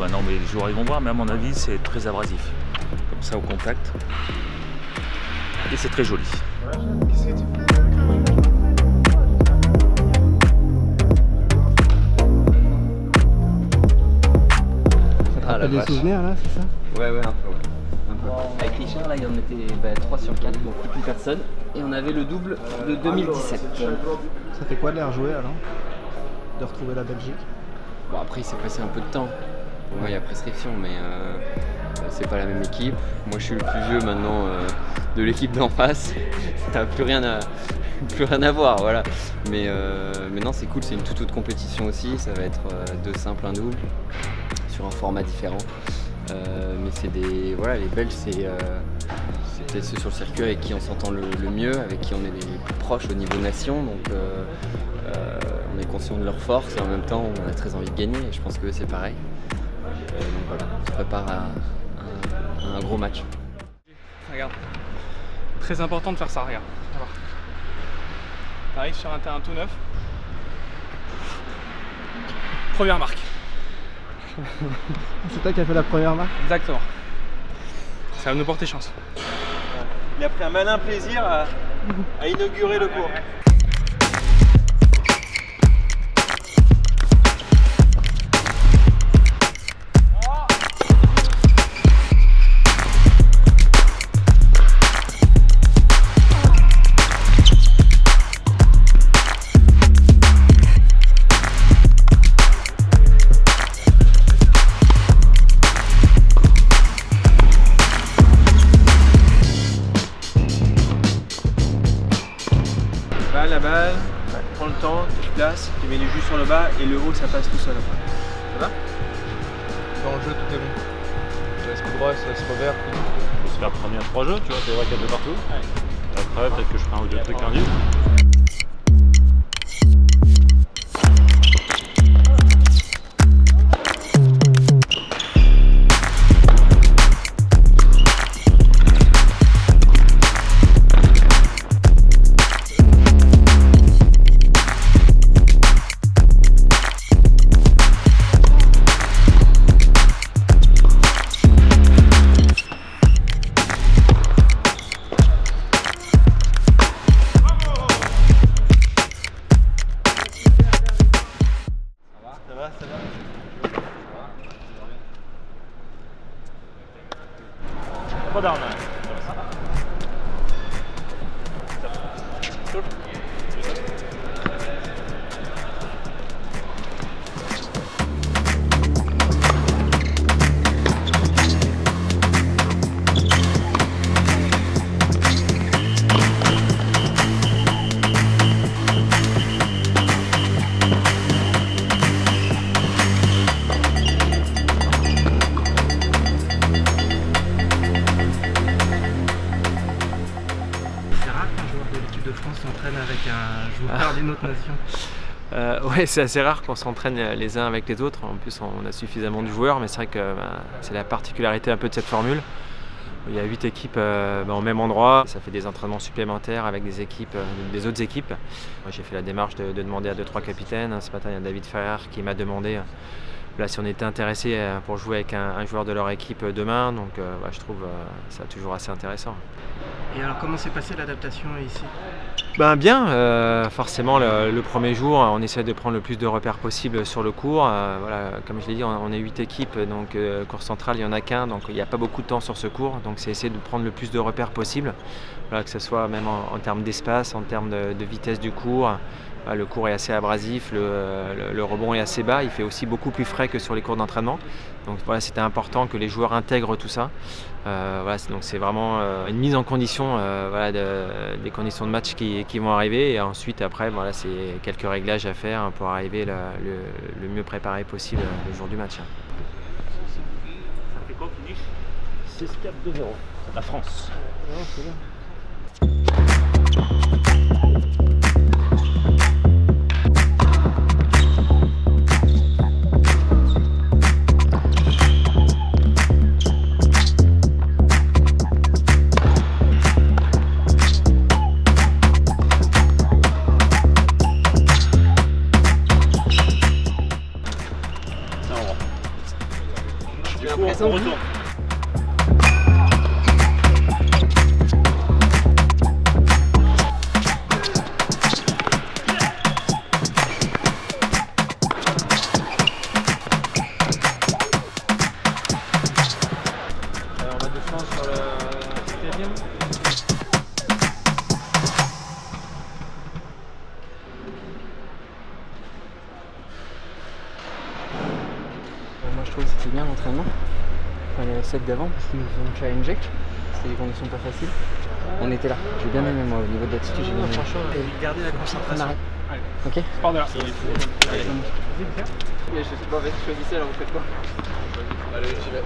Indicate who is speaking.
Speaker 1: maintenant, mais les joueurs ils vont voir, mais à mon avis c'est très abrasif. Comme ça au contact. Et c'est très joli.
Speaker 2: Ça te rappelle des souvenirs là, c'est ça?
Speaker 3: Ouais, un peu. Avec Richard, là, il en était 3 sur 4, donc plus personne. Et on avait le double de 2017.
Speaker 2: Ça fait quoi de les rejouer alors? De retrouver la Belgique?
Speaker 3: Bon, après, il s'est passé un peu de temps. Pour moi, il y a prescription, mais c'est pas la même équipe. Moi, je suis le plus vieux maintenant de l'équipe d'en face. Ça n'a plus rien à voir, voilà. Mais non, c'est cool, c'est une toute autre compétition aussi. Ça va être 2 simples, 1 double, sur un format différent. Mais c'est des. Voilà, les Belges, c'est peut-être ceux sur le circuit avec qui on s'entend le mieux, avec qui on est les plus proches au niveau nation. Donc on est conscient de leur force et en même temps on a très envie de gagner. Et je pense que c'est pareil. Donc voilà, on se prépare à un gros match.
Speaker 4: Regarde. Très important de faire ça, regarde. Tu arrives sur un terrain tout neuf. Première marque.
Speaker 2: C'est toi qui as fait la première marque?
Speaker 4: Exactement. Ça va nous porter chance.
Speaker 5: Il a pris un malin plaisir à inaugurer le cours. La balle, prends le temps, tu places, tu mets du jus sur le bas et le haut ça passe tout seul après. Ça va?
Speaker 6: Dans le jeu tout est bon. Ça laisse coup droit, ça laisse revers.
Speaker 1: On peut se faire premier à 3 jeux, tu vois, c'est vrai qu'il y a 2 partout. Ouais. Après peut-être que je ferai un ou 2 trucs en ligne. Pas down there.
Speaker 2: De France s'entraîne avec un joueur d'une autre nation?
Speaker 7: Ouais, c'est assez rare qu'on s'entraîne les uns avec les autres. En plus, on a suffisamment de joueurs, mais c'est vrai que c'est la particularité un peu de cette formule. Il y a 8 équipes au même endroit. Ça fait des entraînements supplémentaires avec des équipes, des autres équipes. Moi, j'ai fait la démarche de demander à 2-3 capitaines. Ce matin, il y a David Ferrer qui m'a demandé là, si on était intéressé pour jouer avec un joueur de leur équipe demain. Donc, je trouve ça toujours assez intéressant.
Speaker 2: Et alors, comment s'est passée l'adaptation ici?
Speaker 7: Bien, forcément le premier jour on essaie de prendre le plus de repères possible sur le cours. Voilà, comme je l'ai dit, on est 8 équipes, donc cours central il n'y en a qu'un, donc il n'y a pas beaucoup de temps sur ce cours, donc c'est essayer de prendre le plus de repères possible, voilà, que ce soit même en termes d'espace, en termes de vitesse du cours. Le cours est assez abrasif, le rebond est assez bas, il fait aussi beaucoup plus frais que sur les cours d'entraînement. Donc voilà, c'était important que les joueurs intègrent tout ça. Voilà, donc c'est vraiment une mise en condition voilà, des conditions de match qui vont arriver. Et ensuite, après, voilà, c'est quelques réglages à faire pour arriver le mieux préparé possible le jour du match.
Speaker 1: Ça fait quoi finish? 6-4-2-0. La France.
Speaker 2: Ouais, c'est bien.
Speaker 5: On retourne.
Speaker 7: On a défense sur le stadium.
Speaker 3: Moi je trouve que c'était bien l'entraînement, enfin, le set d'avant parce qu'ils nous ont challengé, c'était des conditions pas faciles. On était là, j'ai bien aimé moi au niveau de l'attitude, j'ai bien aimé.
Speaker 2: Franchement, gardez la concentration.
Speaker 3: Allez. Ok.
Speaker 4: Pars de là.
Speaker 3: Allez. Je sais pas, vas-y choisissez alors vous faites quoi?
Speaker 6: Allez, j'y vais.